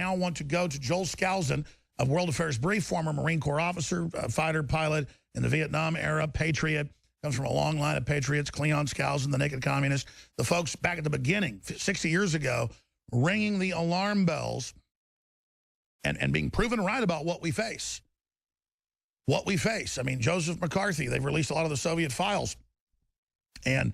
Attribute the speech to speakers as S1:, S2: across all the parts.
S1: now want to go to Joel Skousen of World Affairs Brief, former Marine Corps officer, fighter pilot in the Vietnam era, patriot, comes from a long line of patriots, Cleon Skousen, the naked communist, the folks back at the beginning, 60 years ago, ringing the alarm bells and being proven right about what we face. What we face. I mean, Joseph McCarthy, they've released a lot of the Soviet files. And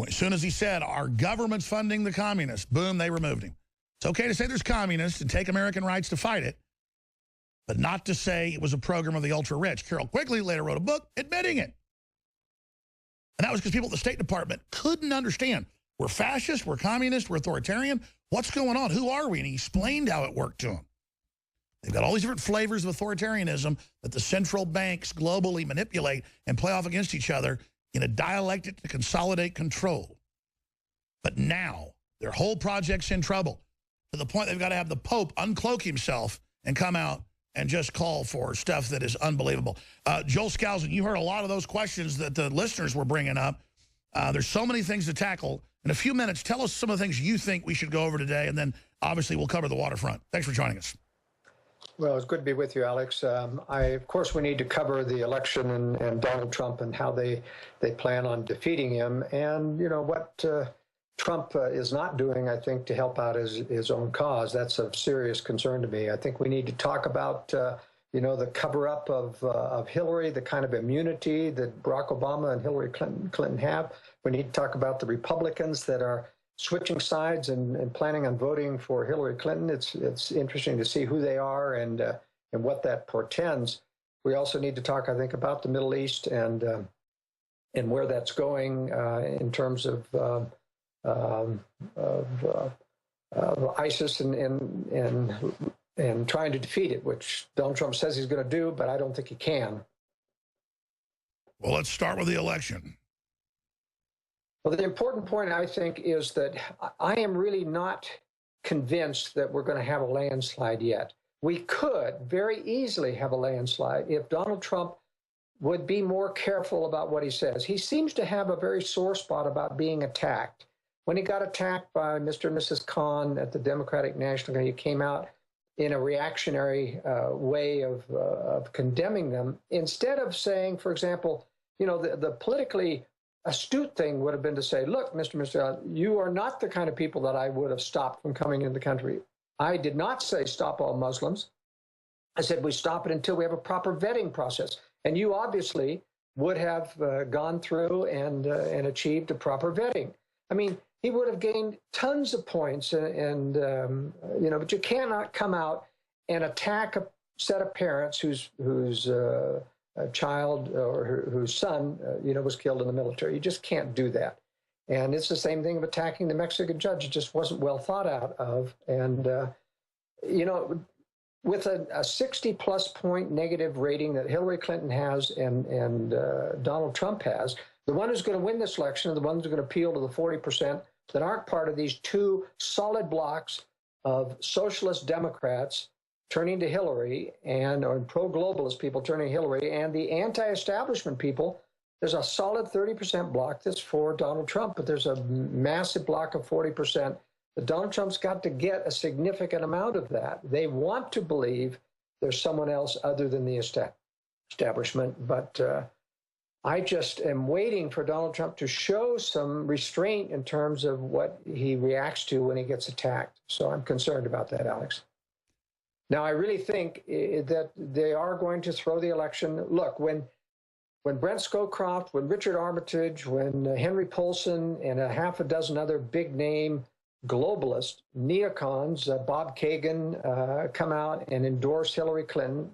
S1: as soon as he said, our government's funding the communists, boom, they removed him. It's okay to say there's communists and take American rights to fight it, but not to say it was a program of the ultra-rich. Carroll Quigley later wrote a book admitting it. And that was because people at the State Department couldn't understand. We're fascist, we're communist, we're authoritarian. What's going on? Who are we? And he explained how it worked to them. They've got all these different flavors of authoritarianism that the central banks globally manipulate and play off against each other in a dialectic to consolidate control. But now, their whole project's in trouble to the point they've got to have the Pope uncloak himself and come out and just call for stuff that is unbelievable. Joel Skousen, you heard a lot of those questions that the listeners were bringing up. There's so many things to tackle. In a few minutes, tell us some of the things you think we should go over today, and then obviously we'll cover the waterfront. Thanks for joining us.
S2: Well, it's good to be with you, Alex. Of course, we need to cover the election and Donald Trump and how they plan on defeating him. And, you know, what Trump is not doing, I think, to help out his own cause. That's of serious concern to me. I think we need to talk about, you know, the cover-up of Hillary, the kind of immunity that Barack Obama and Hillary Clinton have. We need to talk about the Republicans that are switching sides and planning on voting for Hillary Clinton. It's interesting to see who they are and what that portends. We also need to talk, I think, about the Middle East and where that's going in terms of ISIS and trying to defeat it, which Donald Trump says he's going to do, but I don't think he can.
S1: Well, let's start with the election.
S2: Well, the important point, I think, is that I am really not convinced that we're going to have a landslide yet. We could very easily have a landslide if Donald Trump would be more careful about what he says. He seems to have a very sore spot about being attacked. When he got attacked by Mr. and Mrs. Khan at the Democratic National Committee, he came out in a reactionary way of condemning them. Instead of saying, for example, you know, the politically astute thing would have been to say, look, Mr. You are not the kind of people that I would have stopped from coming into the country. I did not say stop all Muslims. I said we stop it until we have a proper vetting process. And you obviously would have gone through and achieved a proper vetting. I mean, he would have gained tons of points and you know, but you cannot come out and attack a set of parents whose a child or whose son, you know, was killed in the military. You just can't do that. And it's the same thing of attacking the Mexican judge. It just wasn't well thought out of. And, you know, with a 60-plus point negative rating that Hillary Clinton has and Donald Trump has, the one who's going to win this election are the ones who are going to appeal to the 40% that aren't part of these two solid blocks of socialist Democrats turning to Hillary or pro-globalist people turning to Hillary, and the anti-establishment people. There's a solid 30% block that's for Donald Trump, but there's a massive block of 40% that Donald Trump's got to get a significant amount of that. They want to believe there's someone else other than the establishment, but I just am waiting for Donald Trump to show some restraint in terms of what he reacts to when he gets attacked. So I'm concerned about that, Alex. Now, I really think that they are going to throw the election. Look, when Brent Scowcroft, when Richard Armitage, when Henry Paulson, and a half a dozen other big-name globalists, neocons, Bob Kagan, come out and endorse Hillary Clinton,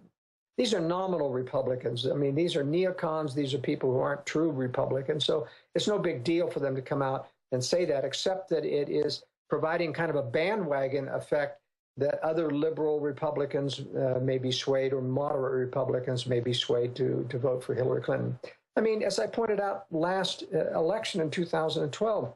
S2: these are nominal Republicans. I mean, these are neocons. These are people who aren't true Republicans. So it's no big deal for them to come out and say that, except that it is providing kind of a bandwagon effect that other liberal Republicans may be swayed, or moderate Republicans may be swayed to vote for Hillary Clinton. I mean, as I pointed out last election in 2012,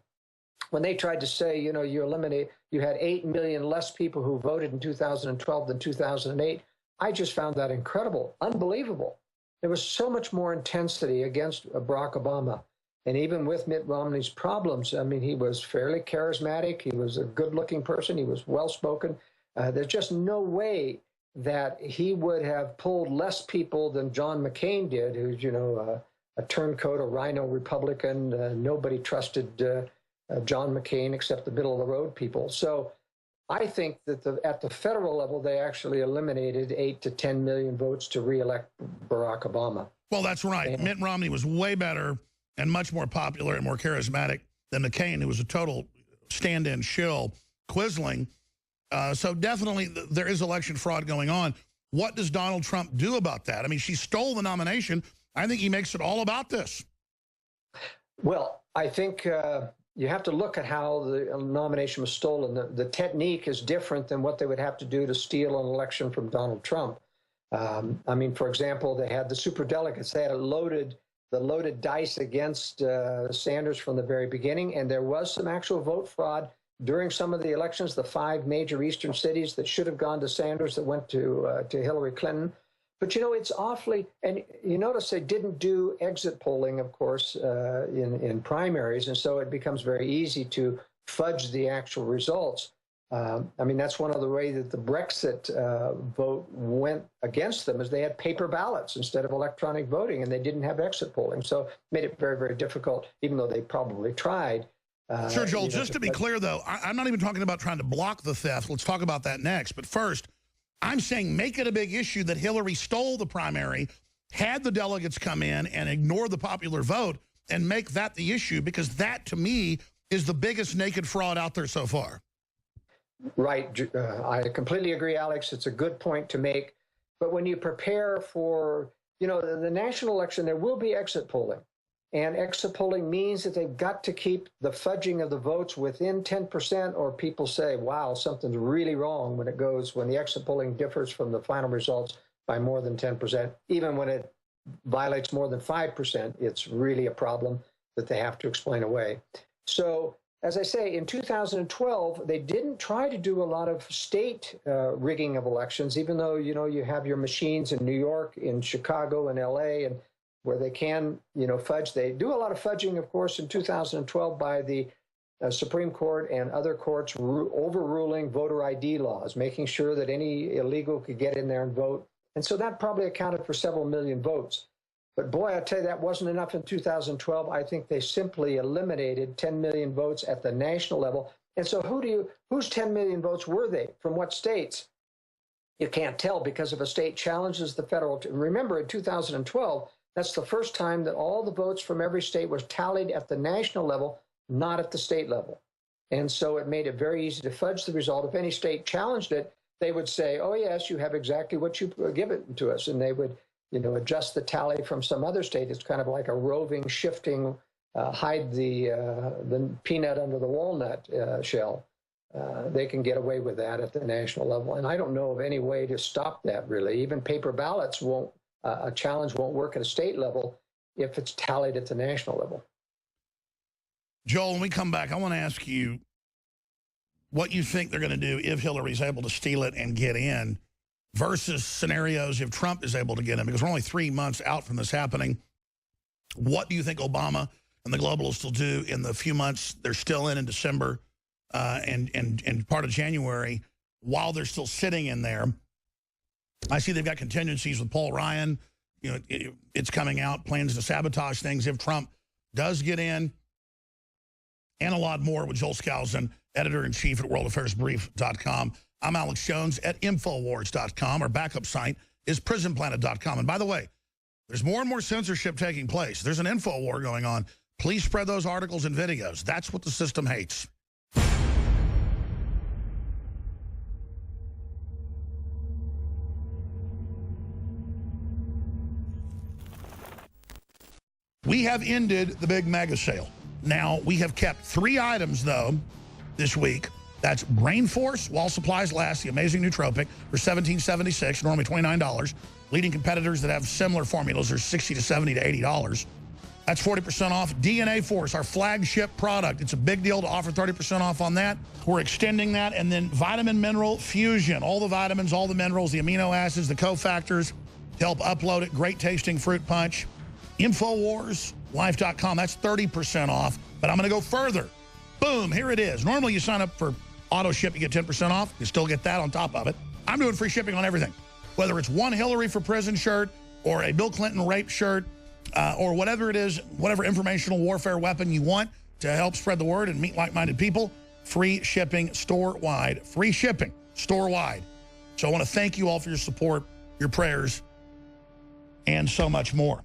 S2: when they tried to say, you know, you had 8 million less people who voted in 2012 than 2008, I just found that incredible, unbelievable. There was so much more intensity against Barack Obama. And even with Mitt Romney's problems, I mean, he was fairly charismatic. He was a good-looking person. He was well-spoken. There's just no way that he would have pulled less people than John McCain did, who's, you know, a turncoat, a rhino Republican. Nobody trusted John McCain except the middle-of-the-road people. So I think that at the federal level, they actually eliminated 8 to 10 million votes to reelect Barack Obama.
S1: Well, that's right.
S2: And
S1: Mitt Romney was way better and much more popular and more charismatic than McCain, who was a total stand-in shill, Quisling. So definitely there is election fraud going on. What does Donald Trump do about that? I mean, she stole the nomination. I think he makes it all about this.
S2: Well, I think you have to look at how the nomination was stolen. The technique is different than what they would have to do to steal an election from Donald Trump. I mean, for example, they had the superdelegates. They had the loaded dice against Sanders from the very beginning, and there was some actual vote fraud during some of the elections. The 5 major eastern cities that should have gone to Sanders that went to Hillary Clinton. But, you know, it's awfully, and you notice they didn't do exit polling, of course, in primaries, and so it becomes very easy to fudge the actual results. I mean, that's one of the ways that the Brexit vote went against them, is they had paper ballots instead of electronic voting, and they didn't have exit polling. So it made it very, very difficult, even though they probably tried.
S1: Sure, Joel, just to be clear, though, I'm not even talking about trying to block the theft. Let's talk about that next. But first, I'm saying make it a big issue that Hillary stole the primary, had the delegates come in and ignore the popular vote, and make that the issue, because that, to me, is the biggest naked fraud out there so far.
S2: Right. I completely agree, Alex. It's a good point to make. But when you prepare for, you know, the national election, there will be exit polling. And exit polling means that they've got to keep the fudging of the votes within 10%, or people say, wow, something's really wrong when the exit polling differs from the final results by more than 10%. Even when it violates more than 5%, it's really a problem that they have to explain away. So, as I say, in 2012, they didn't try to do a lot of state rigging of elections, even though, you know, you have your machines in New York, in Chicago, and LA, and where they can, you know, fudge. They do a lot of fudging, of course, in 2012 by the Supreme Court and other courts overruling voter ID laws, making sure that any illegal could get in there and vote. And so that probably accounted for several million votes. But boy, I tell you, that wasn't enough in 2012. I think they simply eliminated 10 million votes at the national level. And so whose 10 million votes were they? From what states? You can't tell, because if a state challenges the federal, remember in 2012, that's the first time that all the votes from every state was tallied at the national level, not at the state level. And so it made it very easy to fudge the result. If any state challenged it, they would say, oh, yes, you have exactly what you give it to us. And they would, you know, adjust the tally from some other state. It's kind of like a roving, shifting, hide the peanut under the walnut shell. They can get away with that at the national level. And I don't know of any way to stop that, really. Even paper ballots won't. A challenge won't work at a state level if it's tallied at the national level.
S1: Joel, when we come back, I want to ask you what you think they're going to do if Hillary's able to steal it and get in versus scenarios if Trump is able to get in, because we're only 3 months out from this happening. What do you think Obama and the globalists will do in the few months they're still in December and part of January while they're still sitting in there? I see they've got contingencies with Paul Ryan. You know, it's coming out, plans to sabotage things if Trump does get in. And a lot more with Joel Skousen, editor-in-chief at worldaffairsbrief.com. I'm Alex Jones at Infowars.com. Our backup site is prisonplanet.com. And by the way, there's more and more censorship taking place. There's an info war going on. Please spread those articles and videos. That's what the system hates. We have ended the big mega sale. Now, we have kept 3 items, though, this week. That's Brain Force, While Supplies Last, the amazing nootropic, for $17.76, normally $29. Leading competitors that have similar formulas are $60 to $70 to $80. That's 40% off. DNA Force, our flagship product. It's a big deal to offer 30% off on that. We're extending that. And then Vitamin Mineral Fusion, all the vitamins, all the minerals, the amino acids, the cofactors to help upload it. Great tasting fruit punch. InfoWarsLife.com, that's 30% off. But I'm going to go further. Boom, here it is. Normally you sign up for auto ship, you get 10% off. You still get that on top of it. I'm doing free shipping on everything. Whether it's one Hillary for prison shirt or a Bill Clinton rape shirt or whatever it is, whatever informational warfare weapon you want to help spread the word and meet like-minded people, free shipping store-wide. Free shipping store-wide. So I want to thank you all for your support, your prayers, and so much more.